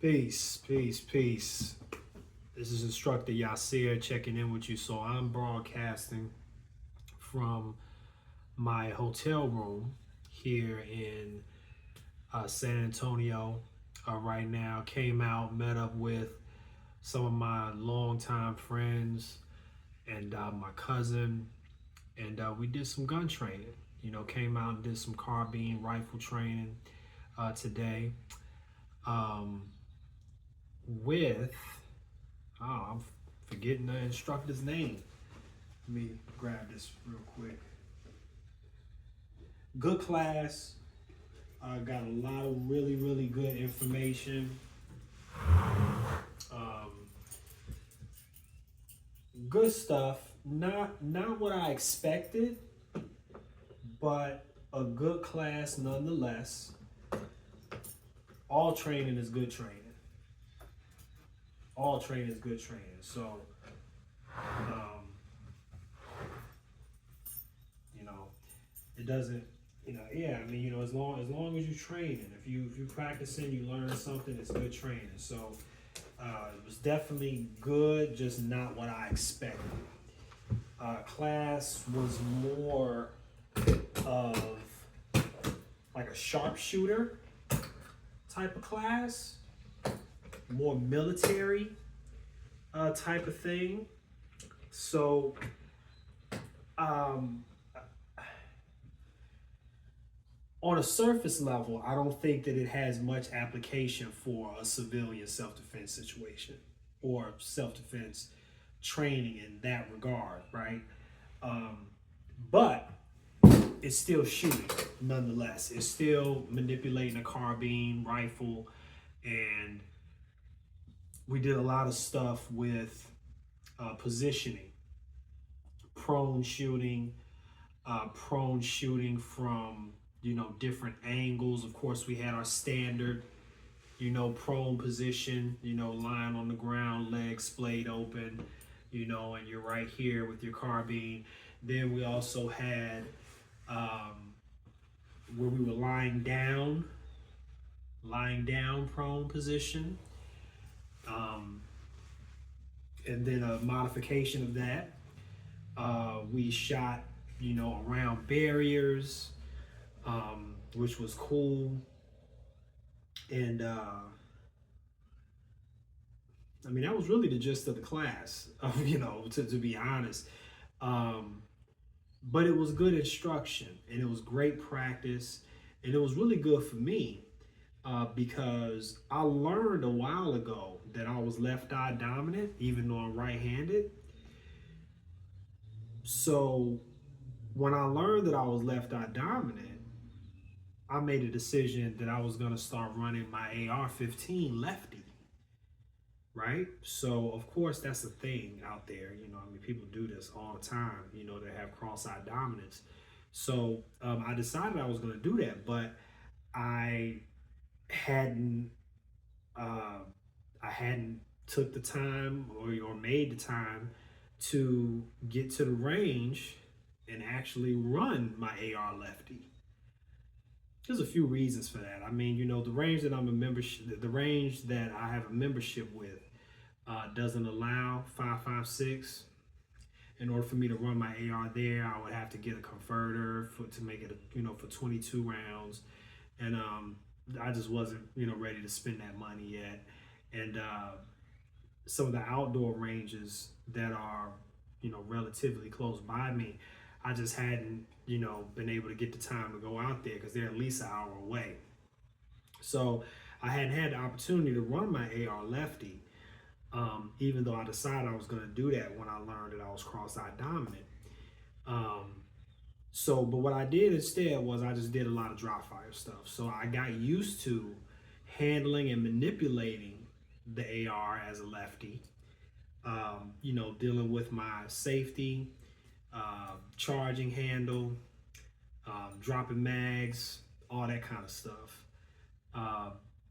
Peace, peace, peace. This is Instructor Yasir checking in with you. So I'm broadcasting from my hotel room here in San Antonio. Right now, came out, met up with some of my longtime friends and my cousin, and we did some gun training. Came out and did some carbine rifle training today um, with I'm forgetting the instructor's name. Let me grab this real quick. Good class. Got a lot of really, really good information. Um, good stuff. Not what I expected, but a good class nonetheless. All training is good training. All training is good training. So, um, it doesn't, yeah. I mean, as long as you training, if you practicing, you learn something. It's good training. So, it was definitely good, just not what I expected. Class was more of like a sharpshooter type of class, more military type of thing. So, on a surface level, I don't think that it has much application for a civilian self-defense situation or self-defense training in that regard, right? But it's still shooting nonetheless. It's still manipulating a carbine rifle, and we did a lot of stuff with positioning, prone shooting, prone shooting from different angles. Of course, we had our standard prone position, lying on the ground, legs splayed open, and you're right here with your carbine. Then we also had where we were lying down prone position. And then a modification of that. We shot, around barriers, which was cool. And I mean, that was really the gist of the class, to be honest. But it was good instruction and it was great practice. And it was really good for me because I learned a while ago that I was left eye dominant, even though I'm right handed. So when I learned that I was left eye dominant, I made a decision that I was going to start running my AR-15 lefty, right? So of course that's a thing out there. I mean, people do this all the time. They have cross-eye dominance. So I decided I was going to do that, but I hadn't uh, I hadn't took the time or made the time to get to the range and actually run my AR lefty. There's a few reasons for that. I mean, the range that I'm a membership, the range that I have a membership with, doesn't allow 5.56. In order for me to run my AR there, I would have to get a converter to make it, for 22 rounds, and I just wasn't, ready to spend that money yet. And some of the outdoor ranges that are, relatively close by me, I just hadn't, been able to get the time to go out there because they're at least an hour away. So I hadn't had the opportunity to run my AR lefty, even though I decided I was going to do that when I learned that I was cross-eye dominant. But what I did instead was I just did a lot of dry fire stuff. So I got used to handling and manipulating the AR as a lefty, dealing with my safety, charging handle, dropping mags, all that kind of stuff.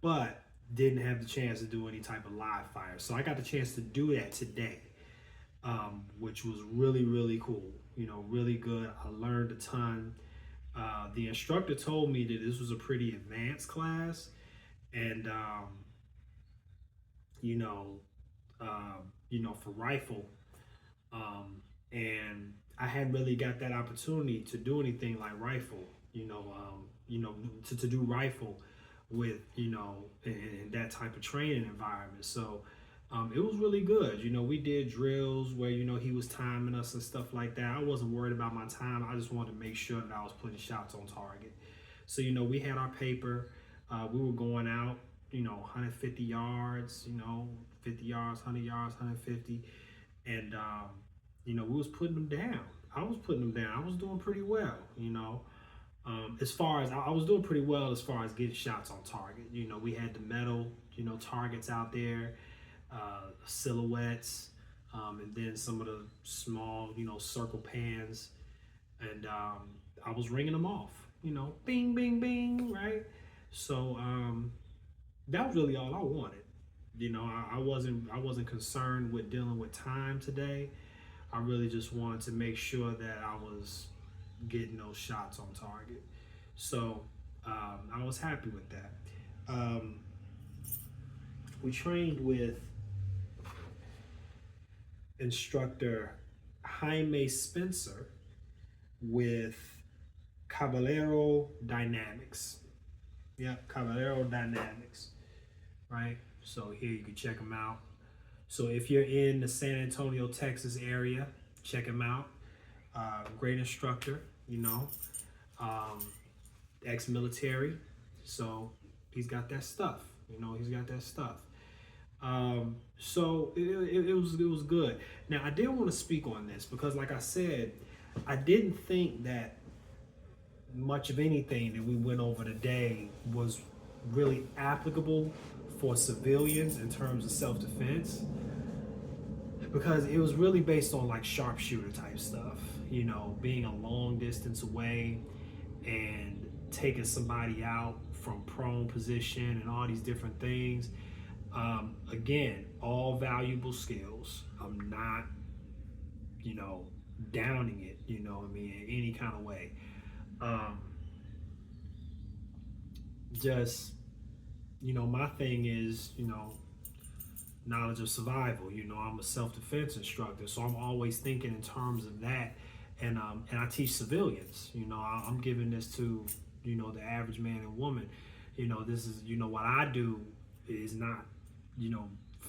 But didn't have the chance to do any type of live fire. So I got the chance to do that today, which was really, really cool. Really good. I learned a ton. The instructor told me that this was a pretty advanced class, and you know, for rifle, um, and I hadn't really got that opportunity to do anything like rifle, to do rifle with, in that type of training environment. So it was really good. We did drills where, he was timing us and stuff like that. I wasn't worried about my time. I just wanted to make sure that I was putting shots on target. So, we had our paper. We were going out, 150 yards, 50 yards, 100 yards, 150. And, we was putting them down. I was putting them down. I was doing pretty well, as far as I was doing pretty well as far as getting shots on target. We had the metal, targets out there, silhouettes, and then some of the small, circle pans, and I was ringing them off. Bing, bing, bing, right? So that was really all I wanted. I wasn't concerned with dealing with time today. I really just wanted to make sure that I was getting those shots on target. So I was happy with that. We trained with instructor Jaime Spencer with Caballero Dynamics. Yep, Caballero Dynamics. Right? So here you can check them out. So if you're in the San Antonio, Texas area, check him out. Great instructor, um, ex-military. So he's got that stuff. He's got that stuff. So it was good. Now I did want to speak on this because, like I said, I didn't think that much of anything that we went over today was really applicable for civilians in terms of self-defense, because it was really based on like sharpshooter type stuff, being a long distance away and taking somebody out from prone position and all these different things. Again, all valuable skills. I'm not, downing it, in any kind of way. Just, my thing is, knowledge of survival. I'm a self-defense instructor, so I'm always thinking in terms of that. And I teach civilians. I'm giving this to, the average man and woman. This is, what I do is not,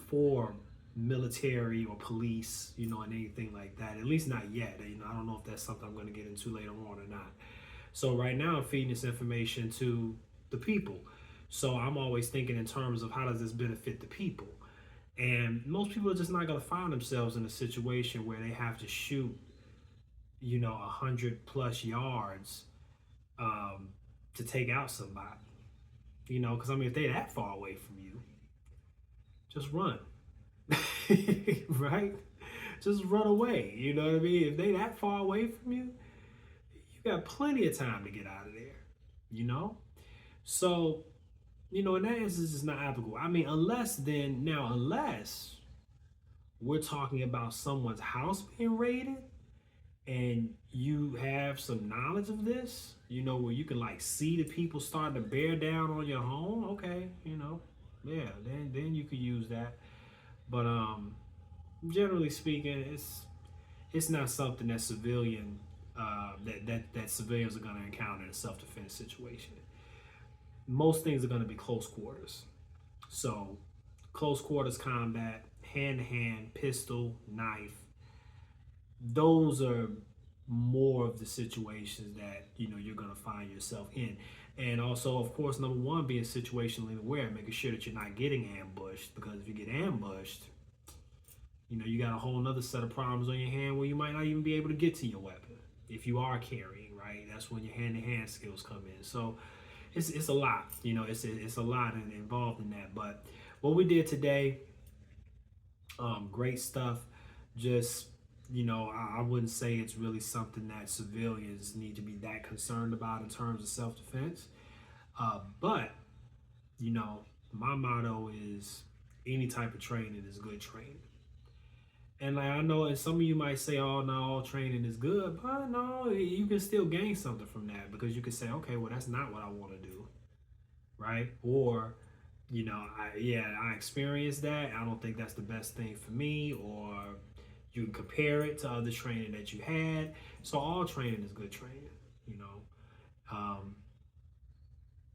for military or police, and anything like that. At least not yet. I don't know if that's something I'm going to get into later on or not. So right now I'm feeding this information to the people. So I'm always thinking in terms of how does this benefit the people? And most people are just not going to find themselves in a situation where they have to shoot, 100+ yards to take out somebody. Because if they're that far away from you, just run. Right? Just run away. You know what I mean? If they that far away from you, you got plenty of time to get out of there. So, in that instance, it's not applicable. Unless we're talking about someone's house being raided and you have some knowledge of this, where you can like see the people starting to bear down on your home, okay, yeah, then you could use that. But generally speaking, it's not something that that civilians are going to encounter in a self-defense situation. Most things are going to be close quarters. So close quarters combat, hand-to-hand, pistol, knife, those are more of the situations that you're going to find yourself in. And also, of course, number one, being situationally aware, making sure that you're not getting ambushed, because if you get ambushed, you got a whole nother set of problems on your hand where you might not even be able to get to your weapon if you are carrying, right? That's when your hand-to-hand skills come in. So it's a lot, it's a lot involved in that. But what we did today, great stuff. Just, I wouldn't say it's really something that civilians need to be that concerned about in terms of self-defense. But, my motto is any type of training is good training. And like I know, and some of you might say, "Oh no, all training is good," but no, you can still gain something from that, because you can say, "Okay, well, that's not what I want to do," right? Or I experienced that. I don't think that's the best thing for me, or you can compare it to other training that you had. So all training is good training, you know. Um,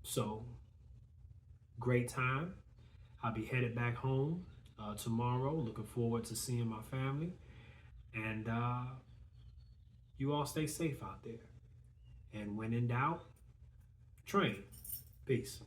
so great time. I'll be headed back home tomorrow. Looking forward to seeing my family. And you all stay safe out there. And when in doubt, train. Peace.